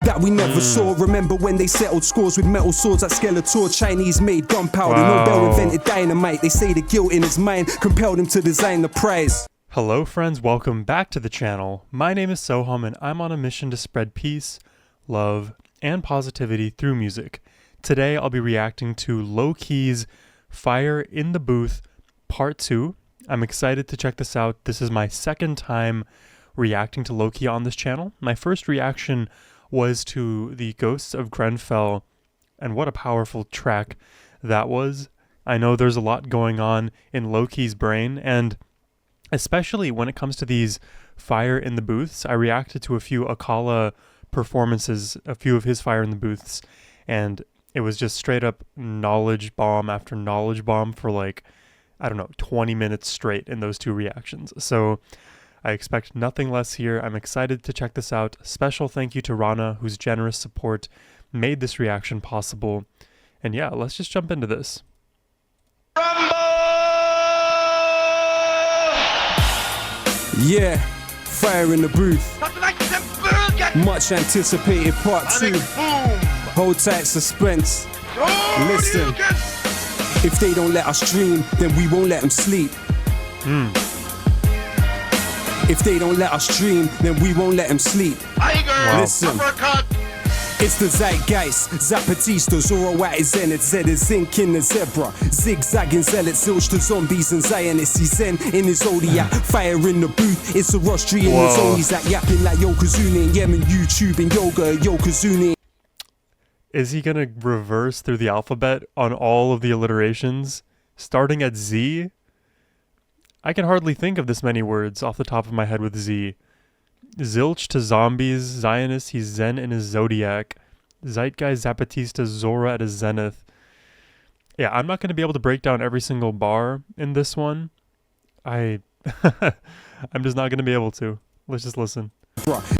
that we never saw. Remember when they settled scores with metal swords like Skeletor? Chinese made gunpowder, Nobel invented dynamite. They say the guilt in his mind compelled him to design the prize. Hello friends, welcome back to the channel. My name is Sohum and I'm on a mission to spread peace, love, and positivity through music. Today I'll be reacting to Lowkey's Fire in the Booth Part 2. I'm excited to check this out. This is my second time reacting to Lowkey on this channel. My first reaction was to the Ghosts of Grenfell, and what a powerful track that was. I know there's a lot going on in Lowkey's brain, and especially when it comes to these Fire in the Booths. I reacted to a few Akala performances, a few of his Fire in the Booths, and it was just straight up knowledge bomb after knowledge bomb for like, I don't know, 20 minutes straight in those two reactions. So I expect nothing less here. I'm excited to check this out. Special thank you to Rana, whose generous support made this reaction possible. And yeah, let's just jump into this. Yeah, Fire in the Booth. Much anticipated Part 2. Hold tight, suspense. Listen, if they don't let us dream, then we won't let them sleep. If they don't let us dream, then we won't let them sleep. Listen. It's the zeitgeist, Zapatista, Zoro at his zenith, Zed is zinc in the zebra, zigzagging zealots, zilch to zombies and Zionists, he's zen in his zodiac, fire in the booth, it's a rostry in his own, he's like yapping like Yokozuna in Yemen, YouTube and yoga, Yokozuna. Is he gonna reverse through the alphabet on all of the alliterations, starting at Z? I can hardly think of this many words off the top of my head with Z. Zilch to zombies, Zionist, he's zen in his zodiac. Zeitgeist, Zapatista, Zora at his zenith. Yeah, I'm not going to be able to break down every single bar in this one. I'm just not going to be able to. Let's just listen.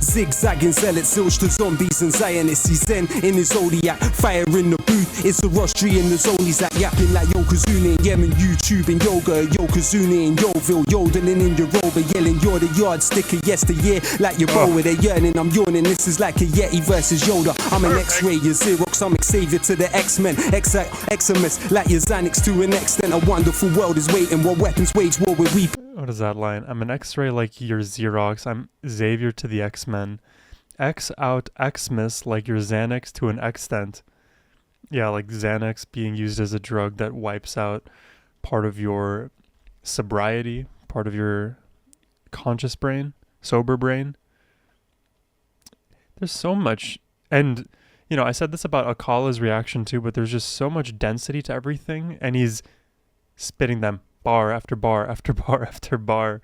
Zigzagging zealots, zilch to zombies and Zionists, he's zen in his zodiac, fire in the booth, it's a rostry in the zone, he's like yapping like Yokozuna in Yemen, YouTube and yoga, Yokozuna in Yoville, yodeling in your rover, yelling you're the yardstick of yesteryear, like your bow, they're yearning, I'm yawning, this is like a Yeti versus Yoda, I'm an X-ray, you're Xerox, I'm Xavier to the X-Men, Eximus, like your Xanax to an extent, a wonderful world is waiting, while weapons wage war with weep. What is that line? I'm an X-ray like your Xerox. I'm Xavier to the X-Men. X out Xmas like your Xanax to an extent. Yeah, like Xanax being used as a drug that wipes out part of your sobriety, part of your conscious brain, sober brain. There's so much. And, you know, I said this about Akala's reaction too, but there's just so much density to everything. And he's spitting them. Bar after bar after bar after bar.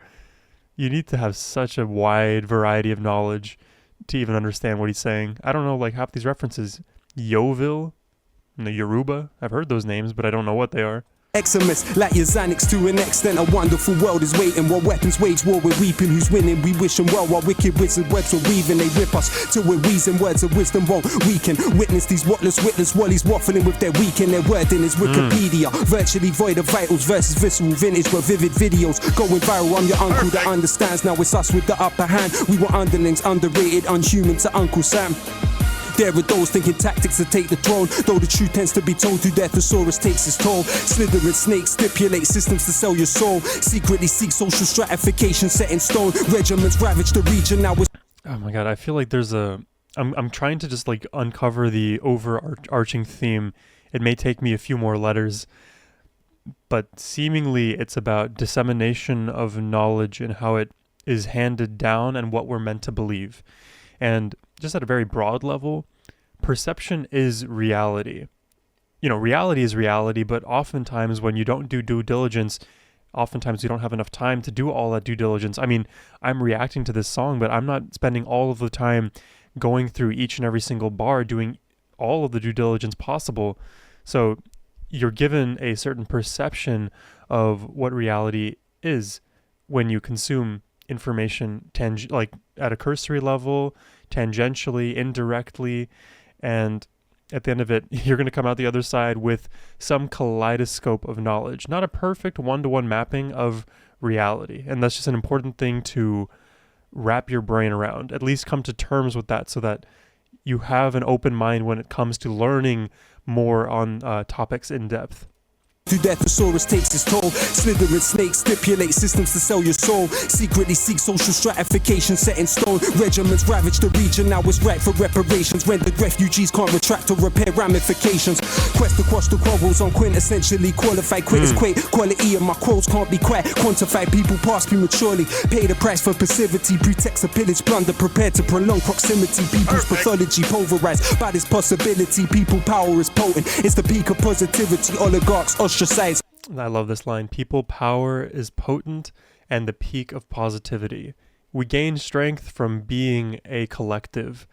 You need to have such a wide variety of knowledge to even understand what he's saying. I don't know, like half these references. Yoville and the Yoruba. I've heard those names, but I don't know what they are. Eximus, like your Xanax to an extent, a wonderful world is waiting, while weapons wage war, we're weeping, who's winning, we wish them well, while wicked wizard webs are weaving, they rip us till we're wheezing, words of wisdom won't weaken, witness these witless wallies waffling with their weekend, their wording is Wikipedia, virtually void of vitals versus visceral vintage, but vivid videos, going viral, I'm your uncle that understands, now it's us with the upper hand, we were underlings, underrated, unhuman to Uncle Sam. There are those thinking tactics to take the throne, though the truth tends to be told through their thesaurus takes its toll. Slithering snakes stipulate systems to sell your soul, secretly seek social stratification set in stone, regiments ravage the region now it's... Oh my god, I feel like there's a... I'm trying to just like uncover the overarching theme. It may take me a few more letters, but seemingly it's about dissemination of knowledge and how it is handed down and what we're meant to believe. And just at a very broad level, perception is reality. You know, reality is reality, but oftentimes when you don't do due diligence, oftentimes you don't have enough time to do all that due diligence. I mean, I'm reacting to this song, but I'm not spending all of the time going through each and every single bar, doing all of the due diligence possible. So you're given a certain perception of what reality is when you consume information like at a cursory level, tangentially, indirectly, and at the end of it, you're going to come out the other side with some kaleidoscope of knowledge, not a perfect one-to-one mapping of reality. And that's just an important thing to wrap your brain around, at least come to terms with that, so that you have an open mind when it comes to learning more on topics in depth. Through death, the Saurus takes its toll. Slithering snakes stipulate systems to sell your soul. Secretly seek social stratification set in stone. Regiments ravage the region, now it's right for reparations. Rendered refugees can't retract or repair ramifications. Quest across the quarrels on quintessentially qualified quitters. Quality of my quotes can't be quite quantified. People pass prematurely, pay the price for passivity. Pretext of pillage, plunder, prepared to prolong proximity. People's pathology pulverized by this possibility. People power is potent, it's the peak of positivity. Oligarchs ostracized. I love this line. People power is potent and the peak of positivity. We gain strength from being a collective.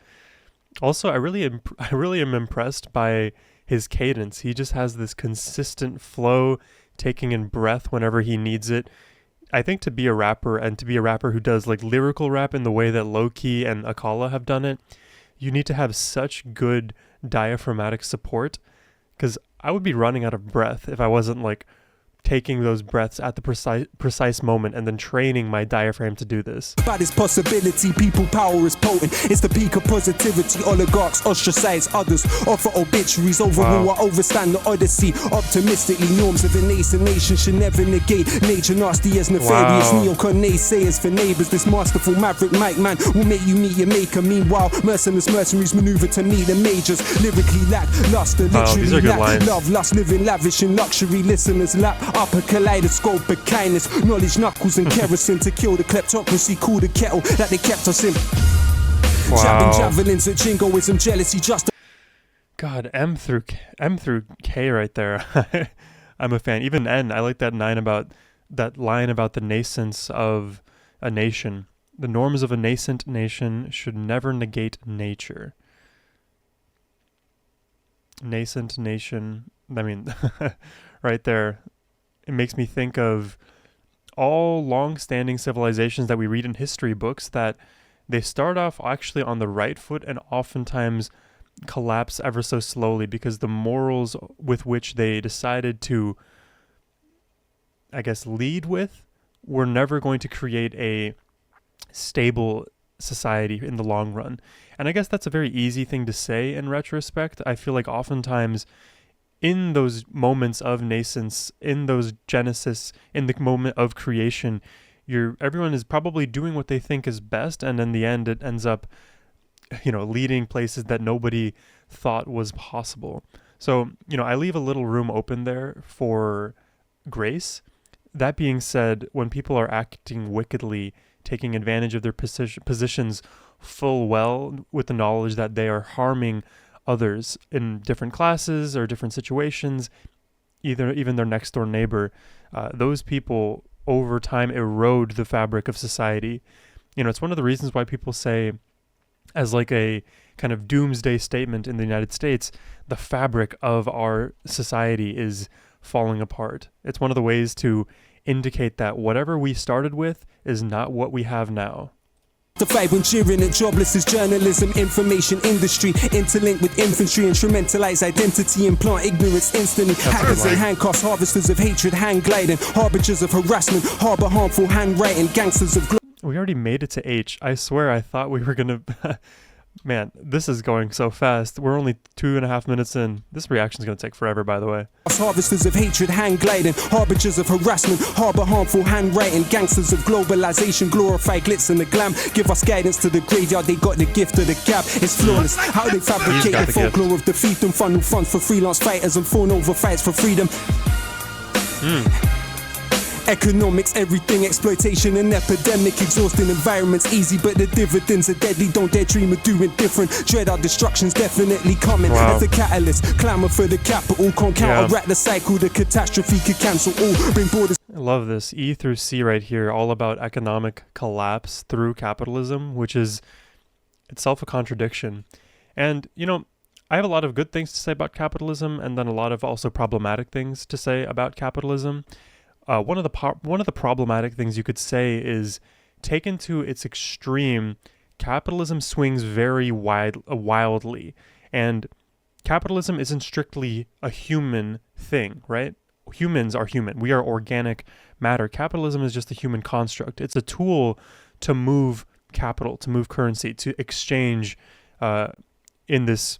Also, I really am impressed by his cadence. He just has this consistent flow, taking in breath whenever he needs it. I think to be a rapper, and to be a rapper who does like lyrical rap in the way that Lowkey and Akala have done it, you need to have such good diaphragmatic support, because I would be running out of breath if I wasn't like taking those breaths at the precise moment and then training my diaphragm to do this. By this possibility, people power is potent. It's the peak of positivity. Oligarchs ostracize others, offer obituaries. Overall, I overstand the odyssey. Optimistically, norms of a nascent nation should never negate nature nasty as nefarious. Neocon naysayers for neighbors. This masterful maverick mic man will make you meet your maker. Meanwhile, mercenaries maneuver to meet the majors. Lyrically lack luster, literally lack love, lust, living lavish in luxury. Listeners lap up a kaleidoscope of kindness, knowledge, knuckles and kerosene to kill the kleptocracy. Cool the kettle that they kept us in. Jabbing javelins at jingoism, jealousy, just God, M through K right there. I'm a fan. Even N, I like that line about the nascence of a nation. The norms of a nascent nation should never negate nature. Nascent nation. I mean, right there. It makes me think of all long-standing civilizations that we read in history books, that they start off actually on the right foot and oftentimes collapse ever so slowly because the morals with which they decided to, I guess, lead with were never going to create a stable society in the long run. And I guess that's a very easy thing to say in retrospect. I feel like oftentimes in those moments of nascence, in those genesis, in the moment of creation, everyone is probably doing what they think is best, and in the end it ends up, leading places that nobody thought was possible. So, I leave a little room open there for grace. That being said, when people are acting wickedly, taking advantage of their positions full well with the knowledge that they are harming others in different classes or different situations, even their next door neighbor, those people over time erode the fabric of society. It's one of the reasons why people say, as like a kind of doomsday statement in the United States, the fabric of our society is falling apart. It's one of the ways to indicate that whatever we started with is not what we have now. The fight when cheering at jobless is journalism, information industry, interlinked with infantry, instrumentalize identity, implant ignorance instantly. Hackers and handcuffs, harvesters of hatred, hand gliding, harbingers of harassment, harbor harmful handwriting, gangsters of We already made it to H. I swear I thought we were gonna... Man, this is going so fast. We're only 2.5 minutes in. This reaction's gonna take forever, by the way. Harvesters of hatred, hand gliding, harbingers of harassment, harbor harmful handwriting, gangsters of globalization, glorify glitz and the glam, give us guidance to the graveyard, they got the gift of the gap, it's flawless, how they fabricate the folklore of defeat and funnel funds for freelance fighters and fawn over fights for freedom. Economics, everything, exploitation and epidemic, exhausting environments, easy but the dividends are deadly, don't dare dream of doing different, dread our destruction's definitely coming, as the catalyst, clamour for the capital, can't counteract the cycle, the catastrophe could cancel all, bring borders. I love this, E through C right here, all about economic collapse through capitalism, which is itself a contradiction. And, I have a lot of good things to say about capitalism, and then a lot of also problematic things to say about capitalism. One of the problematic things you could say is, taken to its extreme, capitalism swings very wildly, and capitalism isn't strictly a human thing, right? Humans are human. We are organic matter. Capitalism is just a human construct. It's a tool to move capital, to move currency, to exchange in this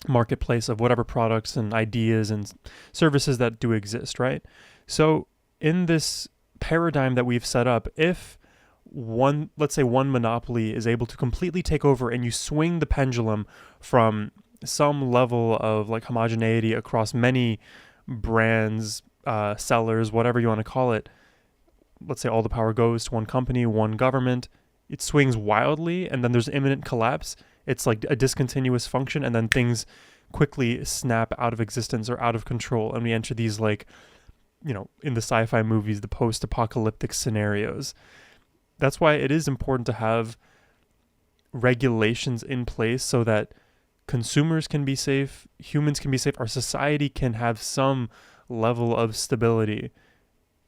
marketplace of whatever products and ideas and services that do exist, right? So in this paradigm that we've set up, if let's say one monopoly is able to completely take over and you swing the pendulum from some level of like homogeneity across many brands, sellers, whatever you want to call it, let's say all the power goes to one company, one government, it swings wildly and then there's imminent collapse. It's like a discontinuous function and then things quickly snap out of existence or out of control. And we enter these like, in the sci-fi movies, the post-apocalyptic scenarios. That's why it is important to have regulations in place so that consumers can be safe, humans can be safe, our society can have some level of stability,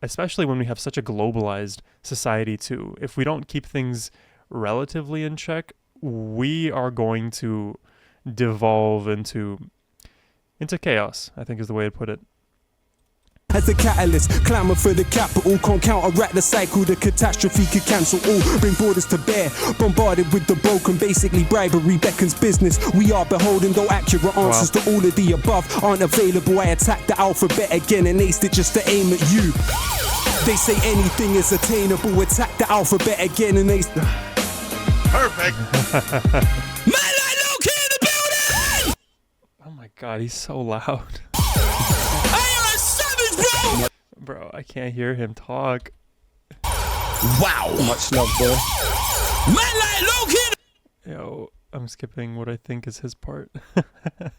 especially when we have such a globalized society too. If we don't keep things relatively in check, we are going to devolve into chaos, I think is the way to put it. As the catalyst, clamour for the capital, can't counteract the cycle, the catastrophe could cancel all, bring borders to bear, bombarded with the broken, basically bribery beckons business, we are beholden, though accurate answers to all of the above aren't available, I attack the alphabet again and aced it just to aim at you. They say anything is attainable, attack the alphabet again and aced the... Perfect. Man like Lowkey in the building! Oh my god, he's so loud. Bro, I can't hear him talk. Wow. Much love, bro. Man like Lowkey. Yo, I'm skipping what I think is his part. Here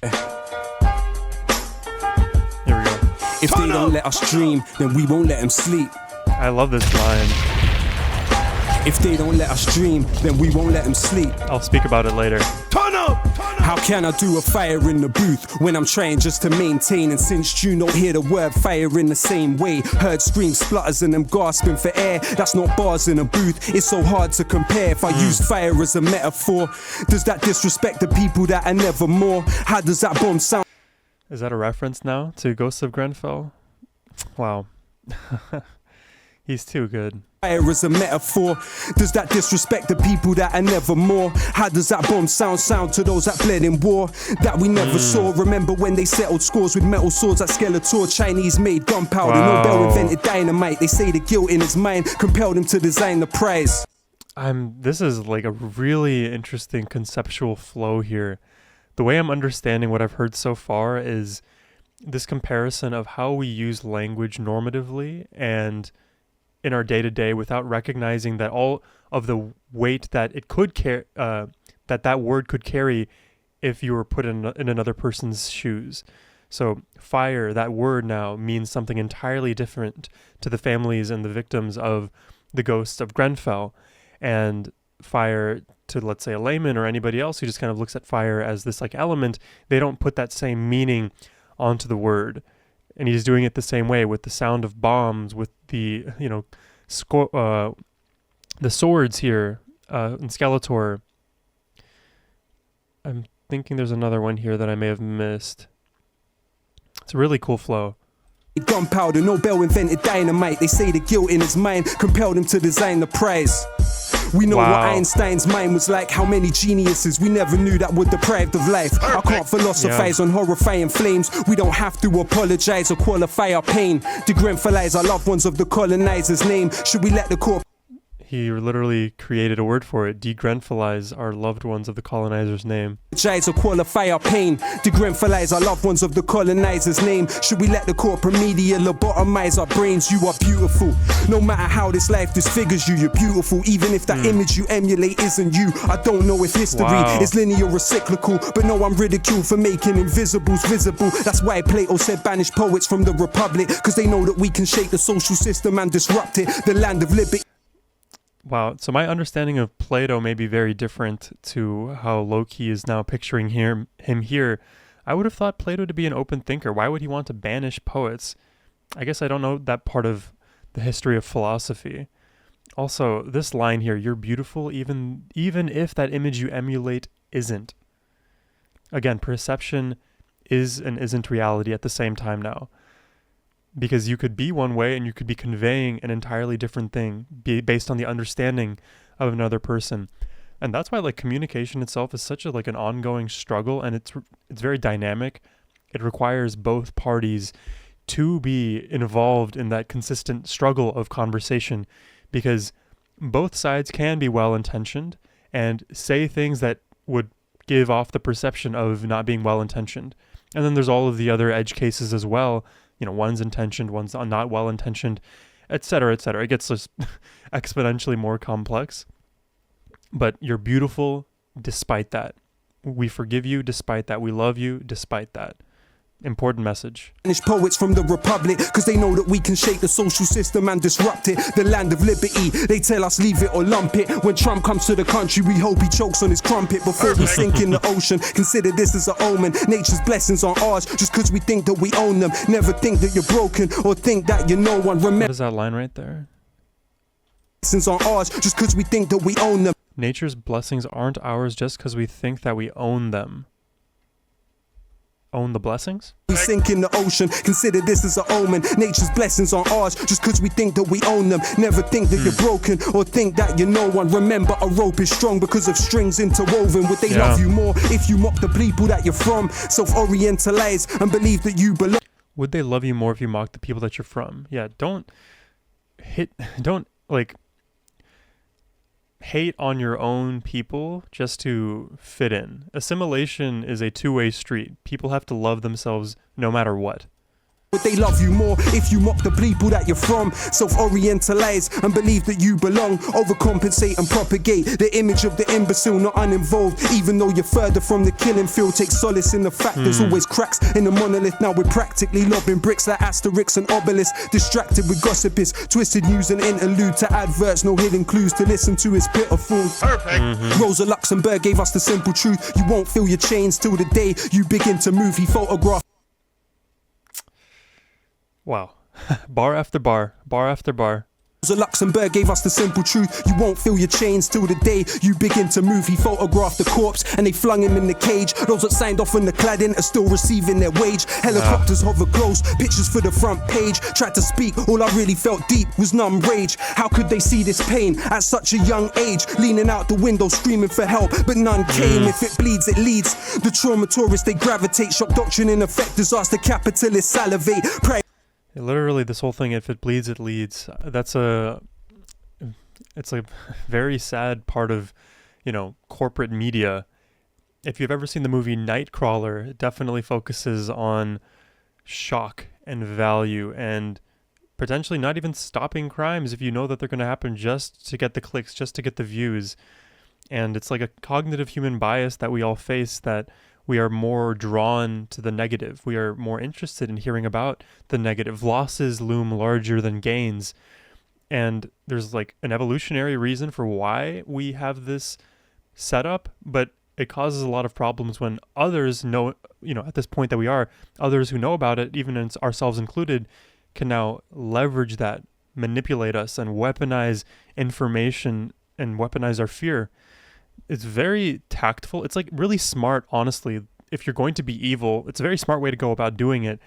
we go. If they don't let us dream, then we won't let them sleep. I love this line. If they don't let us dream, then we won't let them sleep. I'll speak about it later. Turn up! How can I do a fire in the booth when I'm trying just to maintain? And since you don't hear the word fire in the same way, heard screams, splutters and them gasping for air. That's not bars in a booth, it's so hard to compare. If I used fire as a metaphor, does that disrespect the people that are never more? How does that bomb sound? Is that a reference now to Ghosts of Grenfell? Wow. He's too good. Fire as a metaphor, does that disrespect the people that are never more? How does that bomb sound to those that bled in war that we never saw? Remember when they settled scores with metal swords at Skeletor? Chinese made gunpowder, Nobel invented dynamite. They say the guilt in his mind compelled him to design the prize. This is like a really interesting conceptual flow here. The way I'm understanding what I've heard so far is this comparison of how we use language normatively and in our day-to-day without recognizing that all of the weight that it could carry, that word could carry if you were put in another person's shoes. So fire, that word now means something entirely different to the families and the victims of the ghosts of Grenfell. And fire to, let's say, a layman or anybody else who just kind of looks at fire as this like element, they don't put that same meaning onto the word. And he's doing it the same way with the sound of bombs, with the, the swords here in Skeletor. I'm thinking there's another one here that I may have missed. It's a really cool flow. Gunpowder, Nobel invented dynamite. They say the guilt in his mind compelled him to design the prize. We know what Einstein's mind was like. How many geniuses we never knew that were deprived of life. I can't philosophize on horrifying flames. We don't have to apologize or qualify our pain. To Grenfellize our loved ones of the colonizer's name. Should we let the corp... He literally created a word for it. De-Grenfellize our loved ones of the colonizer's name. Or qualify our pain. To Grenfellize our loved ones of the colonizer's name. Should we let the corporate media lobotomize our brains? You are beautiful. No matter how this life disfigures you, you're beautiful. Even if that image you emulate isn't you. I don't know if history is linear or cyclical, but no, I'm ridiculed for making invisibles visible. That's why Plato said banish poets from the Republic, because they know that we can shake the social system and disrupt it. The land of liberty. Wow, so my understanding of Plato may be very different to how Lowkey is now picturing him here. I would have thought Plato to be an open thinker. Why would he want to banish poets? I guess I don't know that part of the history of philosophy. Also, this line here, you're beautiful even if that image you emulate isn't. Again, perception is and isn't reality at the same time now. Because you could be one way and you could be conveying an entirely different thing based on the understanding of another person. And that's why like communication itself is such a like an ongoing struggle, and it's very dynamic. It requires both parties to be involved in that consistent struggle of conversation, because both sides can be well-intentioned and say things that would give off the perception of not being well-intentioned. And then there's all of the other edge cases as well. You know, one's intentioned, one's not well-intentioned, etc., etc. It gets just exponentially more complex. But you're beautiful despite that. We forgive you despite that. We love you despite that. Important message. Poets from the Republic, cause they know that we can shake the social system and disrupt it. The land of liberty, they tell us leave it or lump it. When Trump comes to the country, we hope he chokes on his crumpet before we sink in the ocean. Consider this as an omen. Nature's blessings aren't ours just cause we think that we own them. Never think that you're broken or think that you're no one. Remember, what is that line right there? blessings aren't ours just cause we think that we own them. Nature's blessings aren't ours just because we think that we own them. Own the blessings? We sink in the ocean, consider this as an omen. Nature's blessings aren't ours just cause we think that we own them. Never think that you're broken or think that you're no one. Remember, a rope is strong because of strings interwoven. Would they love you more if you mock the people that you're from? Self-orientalize and believe that you belong. Would they love you more if you mock the people that you're from? Yeah, don't hate on your own people just to fit in. Assimilation is a two-way street. People have to love themselves no matter what. Would they love you more if you mock the people that you're from? Self-orientalize and believe that you belong. Overcompensate and propagate the image of the imbecile, not uninvolved. Even though you're further from the killing field, take solace in the fact there's always cracks in the monolith. Now we're practically lobbing bricks like Asterix and Obelix. Distracted with gossip is twisted news and interlude to adverts. No hidden clues to listen to is pitiful. Perfect. Rosa Luxemburg gave us the simple truth. You won't feel your chains till the day you begin to move. He photographed. Wow. Bar after bar, bar after bar. Rosa Luxemburg gave us the simple truth. You won't feel your chains till the day you begin to move. He photographed the corpse and they flung him in the cage. Those that signed off on the cladding are still receiving their wage. Helicopters hover close, pictures for the front page. Tried to speak, all I really felt deep was numb rage. How could they see this pain at such a young age? Leaning out the window screaming for help, but none came. If it bleeds, it leads. The trauma tourists, they gravitate. Shock doctrine in effect, disaster capitalists salivate. Pray. Literally, this whole thing, if it bleeds, it leads. It's a very sad part of, corporate media. If you've ever seen the movie Nightcrawler, it definitely focuses on shock and value and potentially not even stopping crimes if you know that they're going to happen just to get the clicks, just to get the views. And it's like a cognitive human bias that we all face, that we are more drawn to the negative. We are more interested in hearing about the negative. Losses loom larger than gains. And there's like an evolutionary reason for why we have this setup, but it causes a lot of problems when others know, at this point that we are, others who know about it, even ourselves included, can now leverage that, manipulate us, and weaponize information and weaponize our fear. It's very tactful. It's like really smart, honestly. If you're going to be evil, it's a very smart way to go about doing it.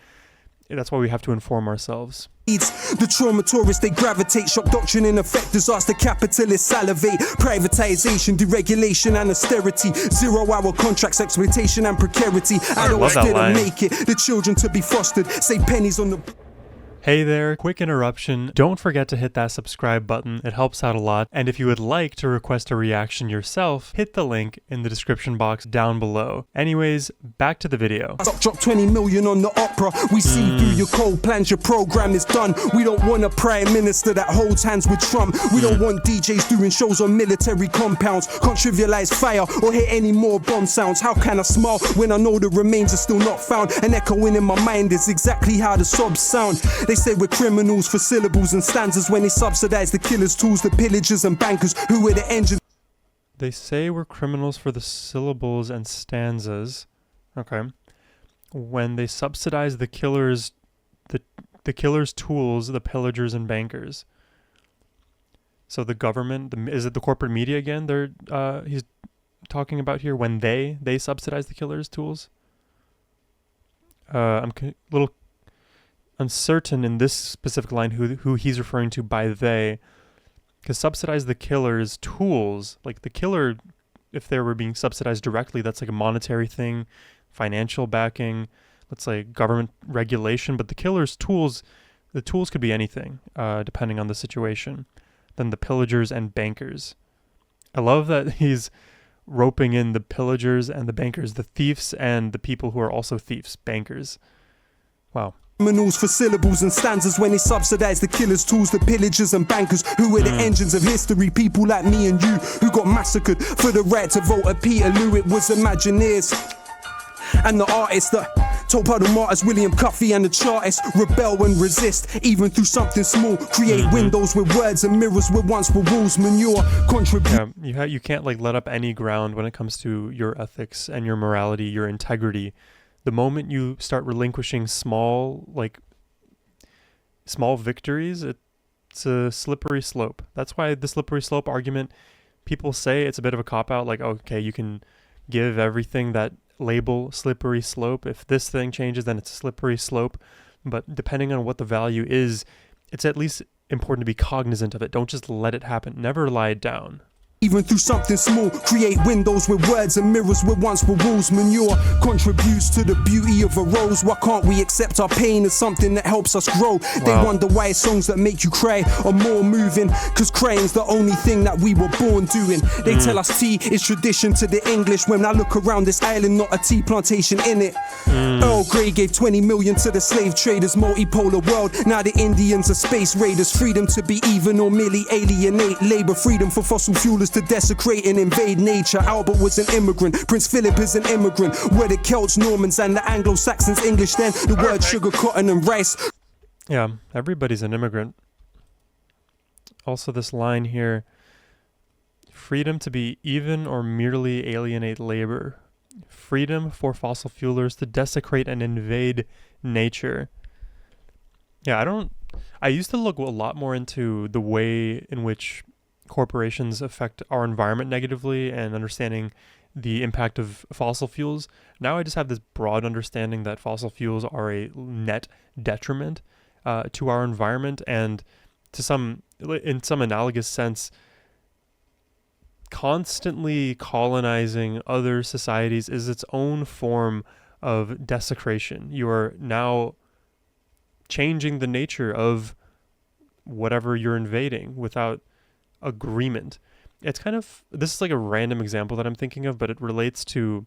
That's why we have to inform ourselves. The trauma tourists, they gravitate. Shock doctrine in effect, disaster capitalists salivate. Privatization, deregulation and austerity. 0-hour contracts, exploitation and precarity. Adults didn't make it. The children to be fostered. Save pennies on the... Hey there, quick interruption. Don't forget to hit that subscribe button. It helps out a lot. And if you would like to request a reaction yourself, hit the link in the description box down below. Anyways, back to the video. Drop 20 million on the opera. We see through your cold plans, your program is done. We don't want a prime minister that holds hands with Trump. We don't want DJs doing shows on military compounds. Can't trivialize fire or hear any more bomb sounds. How can I smile when I know the remains are still not found? And echoing in my mind is exactly how the sobs sound. They say we're criminals for syllables and stanzas when they subsidize the killers, tools, the pillagers and bankers who were the engines. They say we're criminals for the syllables and stanzas. Okay. When they subsidize the killers, the killers' tools, the pillagers and bankers. So the government, is it the corporate media again? He's talking about here when they subsidize the killers' tools. I'm a little uncertain in this specific line who he's referring to by they, because subsidize the killer's tools, like the killer if they were being subsidized directly, that's like a monetary thing, financial backing, let's say government regulation. But the killers' tools, the tools could be anything, depending on the situation. Then the pillagers and bankers. I love that he's roping in the pillagers and the bankers, the thieves and the people who are also thieves, bankers. Wow. Criminals for syllables and stanzas when they subsidize the killers' tools, the pillagers and bankers who were the engines of history. People like me and you who got massacred for the right to vote at Peterloo. It was Imagineers and the artists that told puddle martyrs, William Cuffy and the Chartists, rebel and resist, even through something small. Create windows with words and mirrors where once were walls. Manure, contribute. Yeah, you can't like let up any ground when it comes to your ethics and your morality, your integrity. The moment you start relinquishing small victories, it's a slippery slope. That's why the slippery slope argument, people say it's a bit of a cop-out, like, okay, you can give everything that label slippery slope. If this thing changes, then it's a slippery slope. But depending on what the value is, it's at least important to be cognizant of it. Don't just let it happen. Never lie down. Even through something small, create windows with words and mirrors where once were walls. Manure contributes to the beauty of a rose. Why can't we accept our pain as something that helps us grow? Wow. They wonder why songs that make you cry are more moving, cause crying's the only thing that we were born doing. They tell us tea is tradition to the English. When I look around this island, not a tea plantation in it. Earl Grey gave 20 million to the slave traders, multipolar world. Now the Indians are space raiders. Freedom to be even or merely alienate labor. Freedom for fossil fuelers to desecrate and invade nature. Albert was an immigrant, Prince Philip is an immigrant. Where the Celts, Normans and the Anglo-Saxons English, then the word sugar, cotton and rice. Yeah, everybody's an immigrant. Also this line here, freedom to be even or merely alienate labor. Freedom for fossil fuelers to desecrate and invade nature. Yeah, I used to look a lot more into the way in which corporations affect our environment negatively and understanding the impact of fossil fuels. Now I just have this broad understanding that fossil fuels are a net detriment to our environment, and in some analogous sense, constantly colonizing other societies is its own form of desecration. You are now changing the nature of whatever you're invading without agreement. It's this is like a random example that I'm thinking of, but it relates to,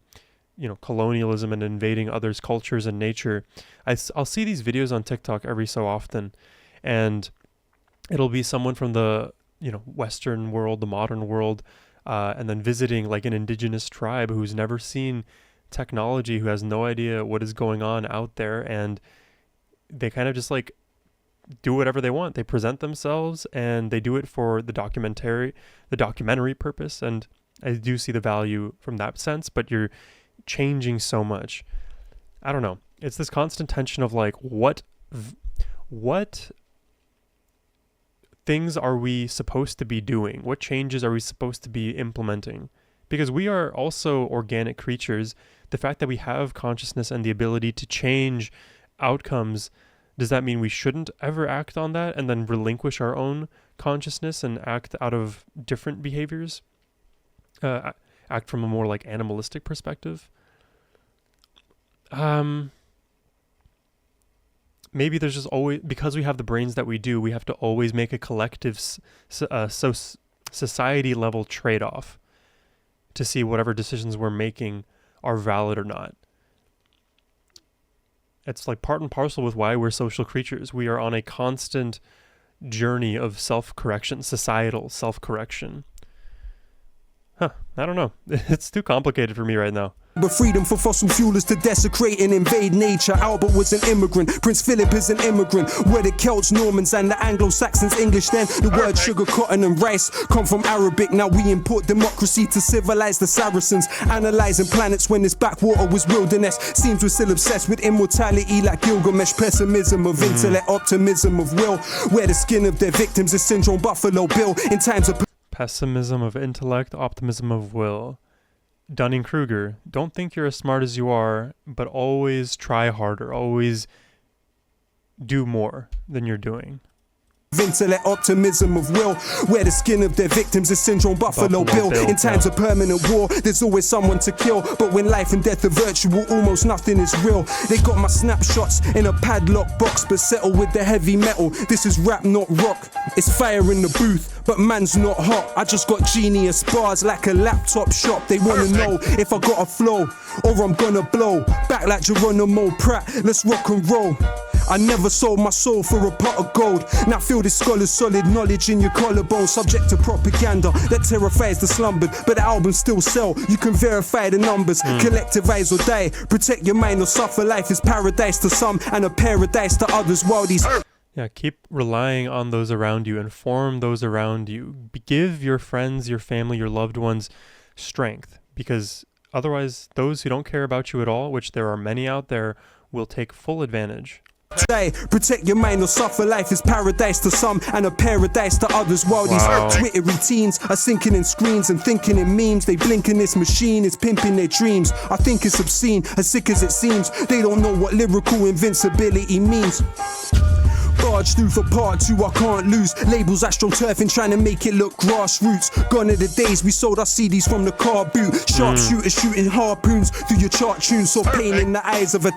colonialism and invading others' cultures and nature. I'll see these videos on TikTok every so often, and it'll be someone from the, Western world, the modern world, and then visiting like an indigenous tribe who's never seen technology, who has no idea what is going on out there, and they kind of just like do whatever they want. They present themselves and they do it for the documentary purpose. And I do see the value from that sense, but you're changing so much. I don't know. It's this constant tension of like, what things are we supposed to be doing? What changes are we supposed to be implementing? Because we are also organic creatures. The fact that we have consciousness and the ability to change outcomes, does that mean we shouldn't ever act on that and then relinquish our own consciousness and act out of different behaviors? Act from a more like animalistic perspective? Maybe there's just always, because we have the brains that we do, we have to always make a collective society level trade-off to see whatever decisions we're making are valid or not. It's like part and parcel with why we're social creatures. We are on a constant journey of self-correction, societal self-correction. I don't know. It's too complicated for me right now. But freedom for fossil fuelers to desecrate and invade nature. Albert was an immigrant, Prince Philip is an immigrant. Where the Celts, Normans and the Anglo-Saxons English, then the word sugar, cotton and rice come from Arabic. Now we import democracy to civilize the Saracens. Analyzing planets when this backwater was wilderness. Seems we're still obsessed with immortality like Gilgamesh. Pessimism of intellect, optimism of will. Where the skin of their victims is syndrome Buffalo Bill. In times of pessimism of intellect, optimism of will. Dunning-Kruger, don't think you're as smart as you are, but always try harder, always do more than you're doing. intellect, optimism of will. Wear the skin of their victims, a syndrome Buffalo Bill. In times of permanent war, there's always someone to kill. But when life and death are virtual, almost nothing is real. They got my snapshots in a padlock box, but settle with the heavy metal. This is rap, not rock. It's fire in the booth, but man's not hot. I just got genius bars like a laptop shop. They wanna know if I got a flow or I'm gonna blow back like Geronimo Pratt. Let's rock and roll. I never sold my soul for a pot of gold. Now feel this scholar's solid knowledge in your collarbone. Subject to propaganda that terrifies the slumbered, but the albums still sell. You can verify the numbers. Collectivize or die. Protect your mind or suffer. Life is paradise to some and a paradise to others. While these keep relying on those around you. Inform those around you. Give your friends, your family, your loved ones strength, because otherwise those who don't care about you at all, which there are many out there, will take full advantage. Protect your mind or suffer. Life is paradise to some and a paradise to others. While these Twittery teens are sinking in screens and thinking in memes, they blink in this machine is pimping their dreams. I think it's obscene, as sick as it seems. They don't know what lyrical invincibility means. Barge through for part 2, I can't lose. Labels astroturfing, trying to make it look grassroots. Gone are the days we sold our CDs from the car boot. Sharpshooters shooting harpoons through your chart tunes. Saw pain in the eyes of a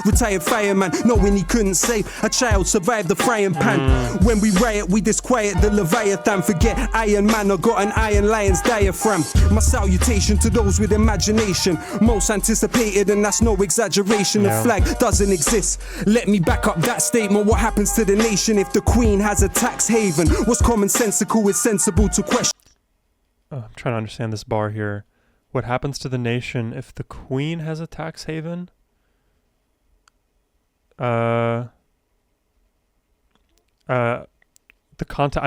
retired fireman, knowing he couldn't save a child, survived the frying pan. When we riot, we disquiet the Leviathan. Forget Iron Man, I got an Iron Lion's diaphragm. My salutation to those with imagination, most anticipated, and that's no exaggeration. The flag doesn't exist. Let me back up that statement. What happens to the nation if the Queen has a tax haven? What's commonsensical is sensible to question. I'm trying to understand this bar here. What happens to the nation if the Queen has a tax haven? I'm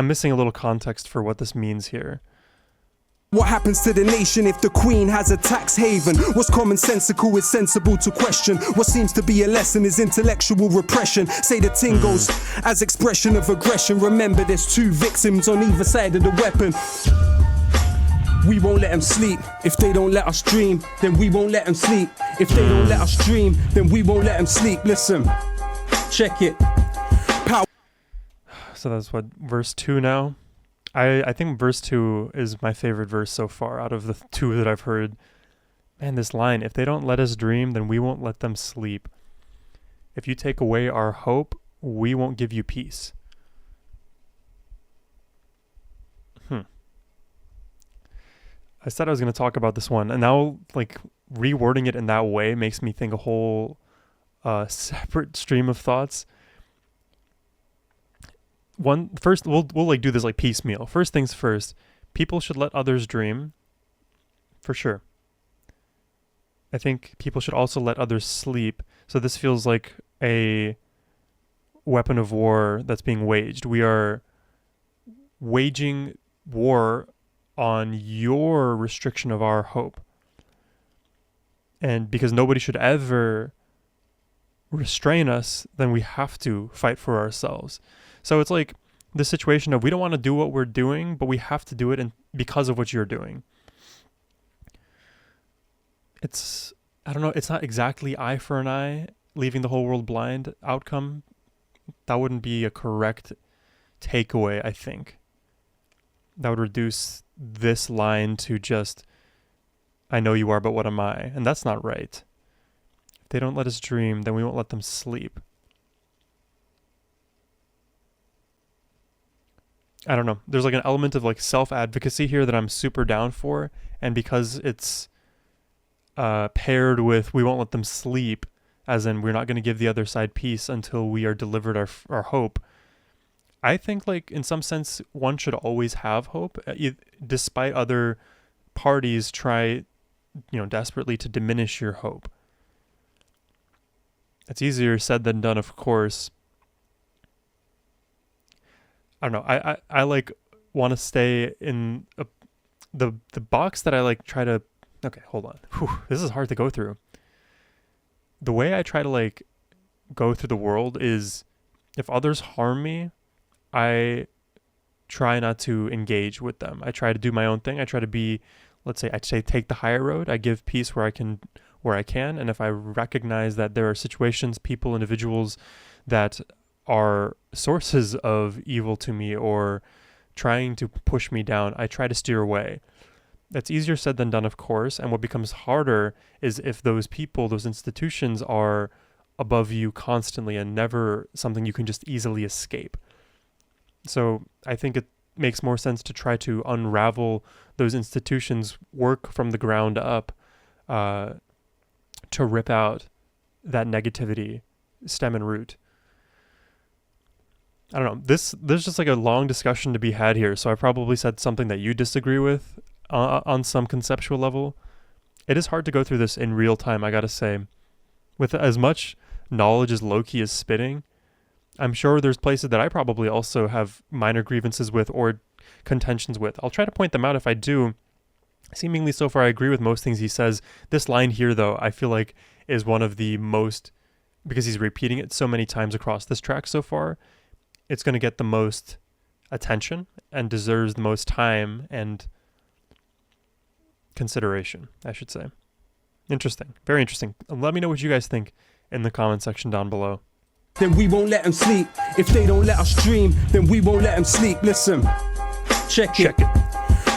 missing a little context for what this means here. What happens to the nation if the Queen has a tax haven? What's commonsensical is sensible to question. What seems to be a lesson is intellectual repression. Say the ting goes as expression of aggression. Remember there's 2 victims on either side of the weapon. We won't let them sleep. If they don't let us dream, then we won't let them sleep. If they don't let us dream, then we won't let them sleep. Listen, check it. Power. So that's what, verse 2 now? I think verse 2 is my favorite verse so far out of the 2 that I've heard. Man, this line, if they don't let us dream, then we won't let them sleep. If you take away our hope, we won't give you peace. I said I was going to talk about this one, and now like rewording it in that way makes me think a whole separate stream of thoughts. First, we'll like do this like piecemeal. First things first, people should let others dream, for sure. I think people should also let others sleep. So this feels like a weapon of war that's being waged. We are waging war on your restriction of our hope. And because nobody should ever restrain us, then we have to fight for ourselves. So it's like the situation of we don't want to do what we're doing, but we have to do it because of what you're doing. I don't know, it's not exactly eye for an eye, leaving the whole world blind outcome. That wouldn't be a correct takeaway, I think. That would reduce this line to just, I know you are, but what am I? And that's not right. If they don't let us dream, then we won't let them sleep. I don't know. There's like an element of like self-advocacy here that I'm super down for. And because it's paired with we won't let them sleep, as in we're not going to give the other side peace until we are delivered our hope. I think like in some sense one should always have hope, despite other parties try, desperately to diminish your hope. It's easier said than done, of course. I don't know. I like want to stay in the box that I like try to. Okay, hold on. This is hard to go through. The way I try to like go through the world is, if others harm me, I try not to engage with them. I try to do my own thing. I try to be, I'd say take the higher road. I give peace where I can, and if I recognize that there are situations, people, individuals that are sources of evil to me or trying to push me down, I try to steer away. That's easier said than done, of course, and what becomes harder is if those people, those institutions are above you constantly and never something you can just easily escape. So I think it makes more sense to try to unravel those institutions, work from the ground up to rip out that negativity, stem and root. I don't know. There's just like a long discussion to be had here, so I probably said something that you disagree with on some conceptual level. It is hard to go through this in real time, I gotta say. With as much knowledge as Lowkey is spitting, I'm sure there's places that I probably also have minor grievances with or contentions with. I'll try to point them out if I do. Seemingly so far I agree with most things he says. This line here, though, I feel like is one of the most, because he's repeating it so many times across this track so far, it's going to get the most attention and deserves the most time and consideration, I should say. Interesting. Very interesting. Let me know what you guys think in the comment section down below. Then we won't let them sleep. If they don't let us dream, then we won't let them sleep. Listen, check it.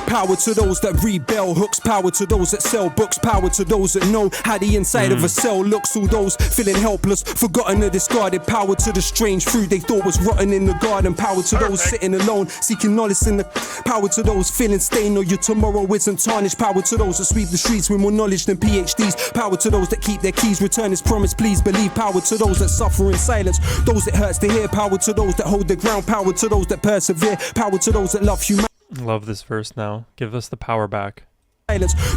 Power to those that rebel, hooks, power to those that sell books, power to those that know how the inside of a cell looks, all those feeling helpless, forgotten or discarded, power to the strange fruit they thought was rotten in the garden, power to those sitting alone, seeking knowledge in the, power to those feeling stained or your tomorrow isn't tarnished, power to those that sweep the streets with more knowledge than PhDs, power to those that keep their keys, return his promise, please believe, power to those that suffer in silence, those it hurts to hear, power to those that hold their ground, power to those that persevere, power to those that love humanity. Love this verse now. Give us the power back.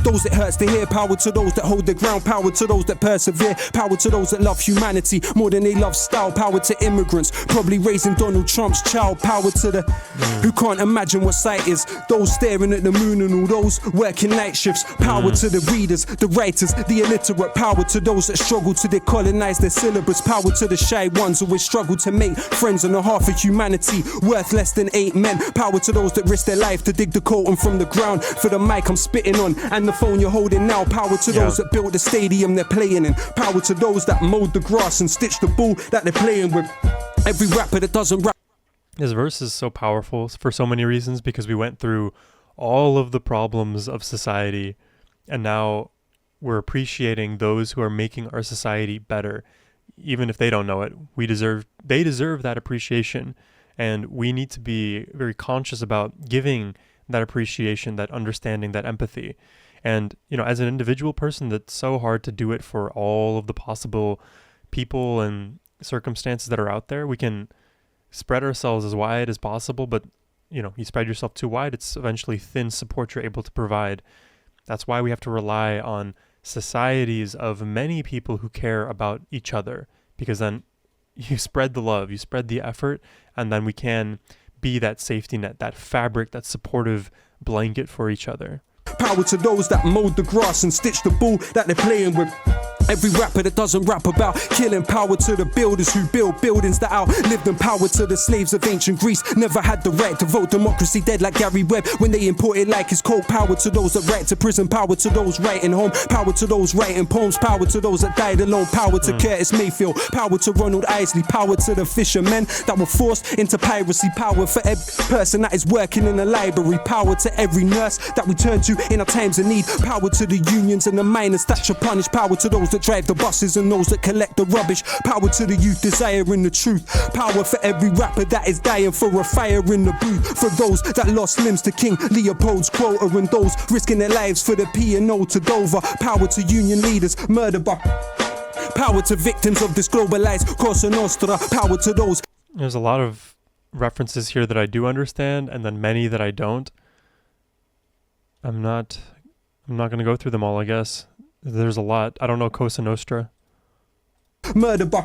Those it hurts to hear, power to those that hold their ground, power to those that persevere, power to those that love humanity more than they love style, power to immigrants, probably raising Donald Trump's child, power to the who can't imagine what sight is, those staring at the moon and all those working night shifts, power to the readers, the writers, the illiterate, power to those that struggle to decolonize their syllabus, power to the shy ones always struggle to make friends on the half of humanity, worth less than 8 men, power to those that risk their life to dig the colton from the ground, for the mic I'm spitting on and the phone you're holding now, power to those that built the stadium they're playing in, power to those that mowed the grass and stitched the ball that they're playing with, every rapper that doesn't rap. This verse is so powerful for so many reasons because we went through all of the problems of society and now we're appreciating those who are making our society better, even if they don't know it. They deserve that appreciation, and we need to be very conscious about giving that appreciation, that understanding, that empathy. And, you know, as an individual person, that's so hard to do it for all of the possible people and circumstances that are out there. We can spread ourselves as wide as possible, but, you know, you spread yourself too wide, it's eventually thin support you're able to provide. That's why we have to rely on societies of many people who care about each other, because then you spread the love, you spread the effort, and then we can be that safety net, that fabric, that supportive blanket for each other. Power to those that mowed the grass and stitched the ball that they're playing with. Every rapper that doesn't rap about killing, power to the builders who build buildings that outlived them, power to the slaves of ancient Greece, never had the right to vote, democracy dead like Gary Webb when they imported like his coke, power to those that write to prison, power to those writing home, power to those writing poems, power to those that died alone, power to Curtis Mayfield, power to Ronald Isley, power to the fishermen that were forced into piracy, power for every person that is working in a library, power to every nurse that we turn to in our times of need, power to the unions and the miners that should punish, power to those that drive the buses and those that collect the rubbish, power to the youth desiring the truth, power for every rapper that is dying for a fire in the booth, for those that lost limbs to King Leopold's quota and those risking their lives for the P&O to Dover, power to union leaders murdered by, power to victims of this globalized Cosa Nostra, power to those. There's a lot of references here that I do understand and then many that I don't. I'm not going to go through them all, I guess. There's a lot. I don't know Cosa Nostra. Murder by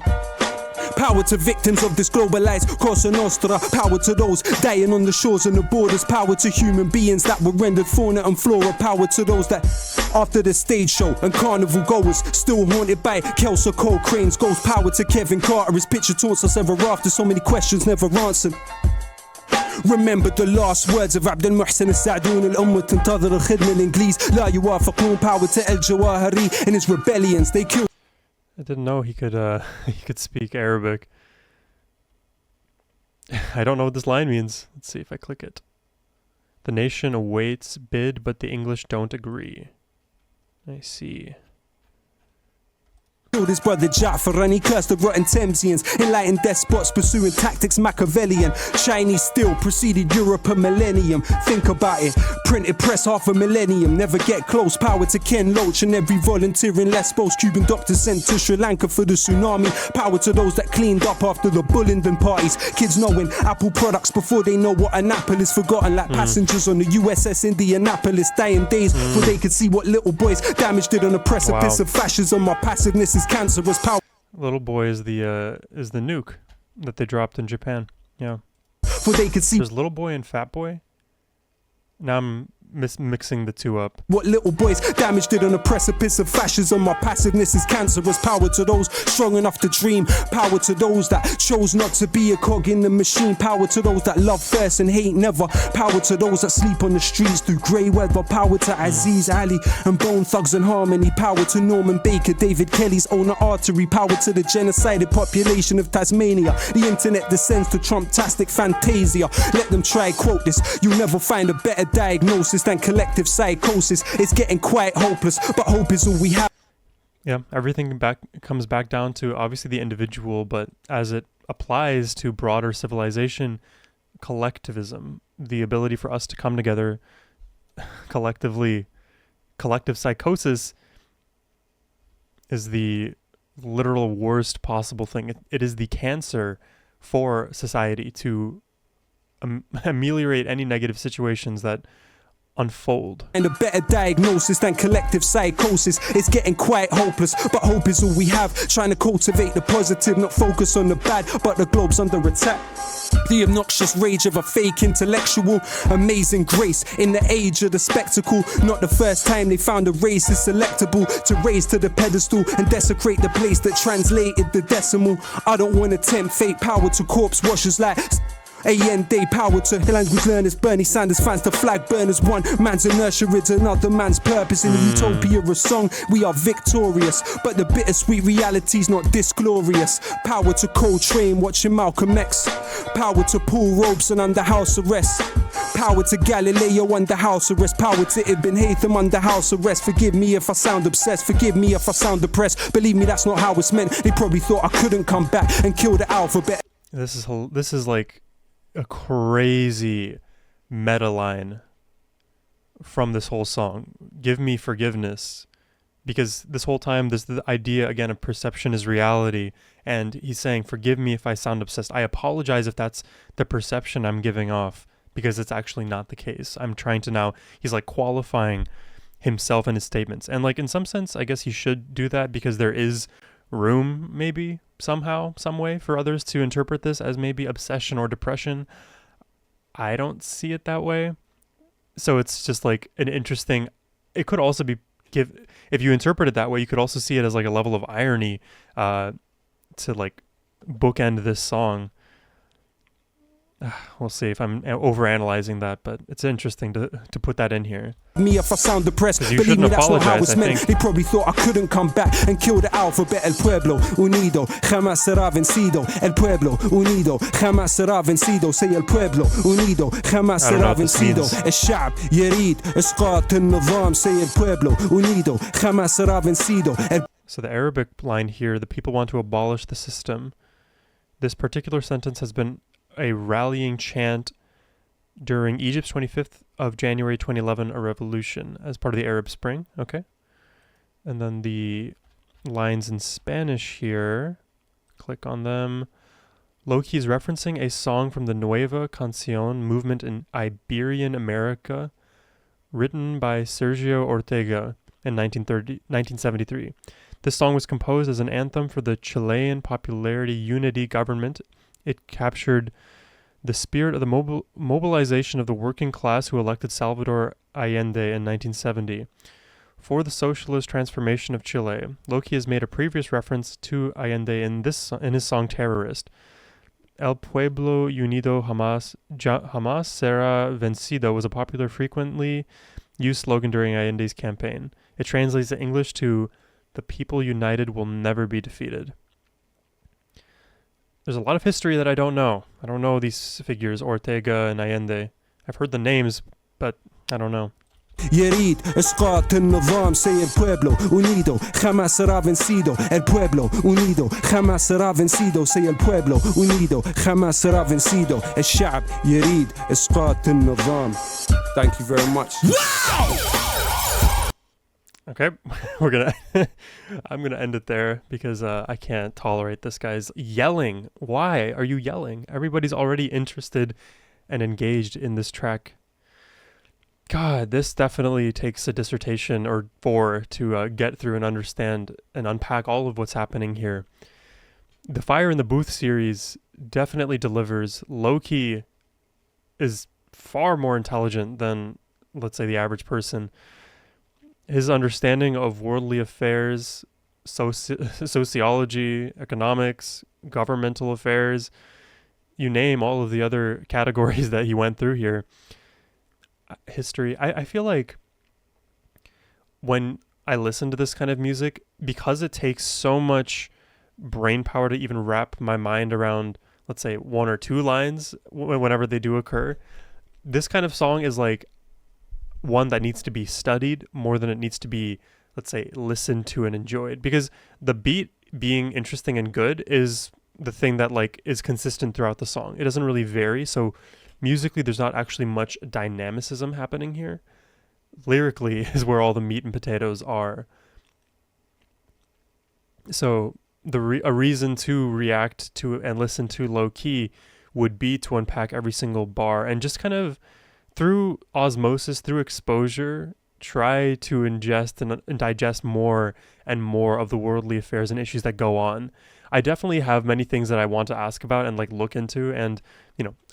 power to victims of this globalized Cosa Nostra, power to those dying on the shores and the borders, power to human beings that were rendered fauna and flora, power to those that after the stage show and carnival goers still haunted by Kelso Cole Crane's ghost, power to Kevin Carter, his picture taunts us ever after, so many questions never answered. Remember the last words of عبد المحسن السعدون الأمة تنتظر الخدمة الإنجليز لا يوافقون, power to El Jawahiri and his rebellions they killed. I didn't know he could speak Arabic. I don't know what this line means. Let's see if I click it. The nation awaits bid, but the English don't agree. I see. Killed his brother Ja'far and he cursed the rotten Thamesians. Enlightened despots pursuing tactics Machiavellian. Chinese still preceded Europe a millennium. Think about it. Printed press half a millennium. Never get close. Power to Ken Loach and every volunteer in Lesbos. Cuban doctors sent to Sri Lanka for the tsunami. Power to those that cleaned up after the Bullingdon parties. Kids knowing Apple products before they know what an apple is. Forgotten like passengers on the USS Indianapolis. Dying days before they could see what little boys damaged it on the precipice of fascism. My passiveness is cancerous power. Little boy is the nuke that they dropped in Japan. Yeah. For they could see There's little boy and fat boy. Now I'm mixing the two up. what little boys damaged it on the precipice of fascism. My passiveness is cancerous. Power to those strong enough to dream. Power to those that chose not to be a cog in the machine. Power to those that love first and hate never. Power to those that sleep on the streets through grey weather. Power to Aziz Ali and Bone Thugs and Harmony. Power to Norman Baker, David Kelly's owner artery. Power to the genocided population of Tasmania. The internet descends to Trump-tastic fantasia. Let them try quote this. You'll never find a better diagnosis than collective psychosis. It's getting quite hopeless, but hope is all we have. Yeah, everything comes back down to obviously the individual, but as it applies to broader civilization, collectivism, the ability for us to come together collectively. Collective psychosis is the literal worst possible thing. It is the cancer for society to ameliorate any negative situations that unfold. And a better diagnosis than collective psychosis. It's getting quite hopeless, but hope is all we have. Trying to cultivate the positive, not focus on the bad, but the globe's under attack. The obnoxious rage of a fake intellectual. Amazing grace in the age of the spectacle. Not the first time they found a race is selectable to raise to the pedestal and desecrate the place that translated the decimal. I don't want to tempt fate. Power to corpse washers like day power to language learners, Bernie Sanders fans to flag burners. One man's inertia is another man's purpose. In the utopia of song, we are victorious, but the bittersweet reality's not this glorious. Power to Coltrane watching Malcolm X. Power to Paul Robeson under house arrest. Power to Galileo under house arrest. Power to Ibn Haytham under house arrest. Forgive me if I sound obsessed. Forgive me if I sound depressed. Believe me, that's not how it's meant. They probably thought I couldn't come back and kill the alphabet. This is like a crazy meta line from this whole song. Give me forgiveness, because this whole time there's the idea again of perception is reality, and he's saying forgive me if I sound obsessed. I apologize if that's the perception I'm giving off, because it's actually not the case. I'm trying to now, he's like qualifying himself and his statements, and like in some sense I guess he should do that, because there is room maybe somehow, some way for others to interpret this as maybe obsession or depression. I don't see it that way. So it's just like an interesting, it could also be if you interpret it that way, you could also see it as like a level of irony to like bookend this song. We'll see if I'm overanalyzing that, but it's interesting to put that in here. Me if I sound depressed, you believe me, that's not how it's meant. think. They probably thought I couldn't come back and kill the alphabet. El pueblo unido jamás será vencido. El pueblo unido jamás será vencido. Say el pueblo unido jamás será vencido. الشعب يريد إسقاط النظام. Say el pueblo unido jamás será vencido. So the Arabic line here, the people want to abolish the system. This particular sentence has been a rallying chant during Egypt's 25th of January 2011, a revolution as part of the Arab Spring. Okay. And then the lines in Spanish here, click on them. Lowkey is referencing a song from the Nueva Canción movement in Iberian America, written by Sergio Ortega in 1973. This song was composed as an anthem for the Chilean Popularity Unity government. It captured the spirit of the mobilization of the working class who elected Salvador Allende in 1970 for the socialist transformation of Chile. Lowkey has made a previous reference to Allende in his song Terrorist. El Pueblo Unido Jamás Será Vencido was a popular, frequently used slogan during Allende's campaign. It translates in English to "The people united will never be defeated." there's a lot of history that I don't know. I don't know these figures, Ortega and Allende. I've heard the names, but I don't know. يريد اسقاط النظام say el pueblo unido jamás será vencido el pueblo unido jamás será vencido say el pueblo unido jamás será vencido الشعب يريد اسقاط النظام. Thank you very much. Okay, I'm gonna end it there because I can't tolerate this guy's yelling. Why are you yelling? Everybody's already interested and engaged in this track. God, this definitely takes a dissertation or four to get through and understand and unpack all of what's happening here. The Fire in the Booth series definitely delivers. Lowkey is far more intelligent than, let's say, the average person. His understanding of worldly affairs, sociology, economics, governmental affairs, you name all of the other categories that he went through here. History. I feel like when I listen to this kind of music, because it takes so much brain power to even wrap my mind around, let's say, one or two lines whenever they do occur, this kind of song is like one that needs to be studied more than it needs to be, let's say, listened to and enjoyed, because the beat being interesting and good is the thing that like is consistent throughout the song. It doesn't really vary. So musically, there's not actually much dynamicism happening here. Lyrically is where all the meat and potatoes are. So a reason to react to and listen to Lowkey would be to unpack every single bar and just kind of through osmosis, through exposure, try to ingest and digest more and more of the worldly affairs and issues that go on. I definitely have many things that I want to ask about and like look into, and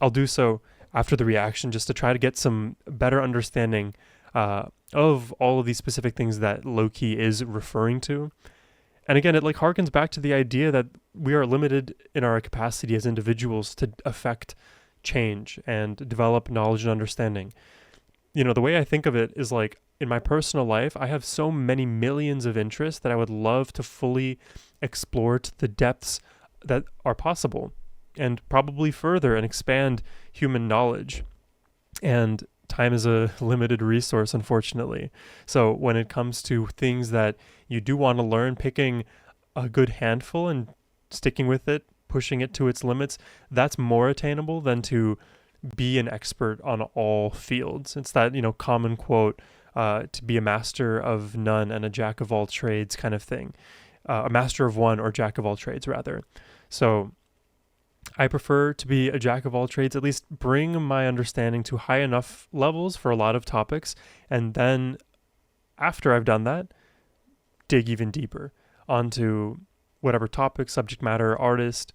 I'll do so after the reaction just to try to get some better understanding of all of these specific things that Lowkey is referring to. And again, it like harkens back to the idea that we are limited in our capacity as individuals to affect change and develop knowledge and understanding. The way I think of it is like in my personal life, I have so many millions of interests that I would love to fully explore to the depths that are possible and probably further and expand human knowledge. And time is a limited resource, unfortunately. So when it comes to things that you do want to learn, picking a good handful and sticking with it, pushing it to its limits, that's more attainable than to be an expert on all fields. It's that, common quote, to be a master of none and a jack of all trades kind of thing. A master of one or jack of all trades, rather. So I prefer to be a jack of all trades, at least bring my understanding to high enough levels for a lot of topics. And then after I've done that, dig even deeper onto whatever topic, subject matter, artist,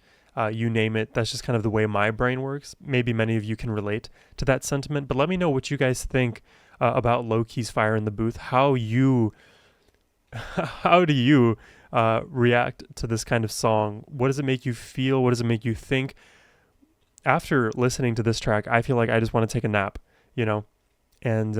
you name it. That's just kind of the way my brain works. Maybe many of you can relate to that sentiment, but let me know what you guys think about Lowkey's Fire in the Booth. How do you react to this kind of song? What does it make you feel? What does it make you think? After listening to this track, I feel like I just want to take a nap, and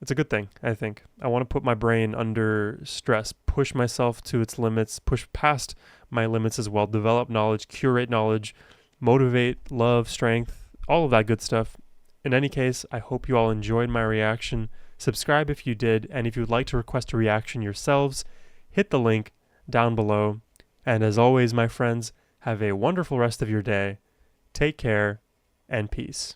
it's a good thing, I think. I want to put my brain under stress, push myself to its limits, push past my limits as well, develop knowledge, curate knowledge, motivate, love, strength, all of that good stuff. In any case, I hope you all enjoyed my reaction. Subscribe if you did, and if you'd like to request a reaction yourselves, hit the link down below. And as always, my friends, have a wonderful rest of your day. Take care, and peace.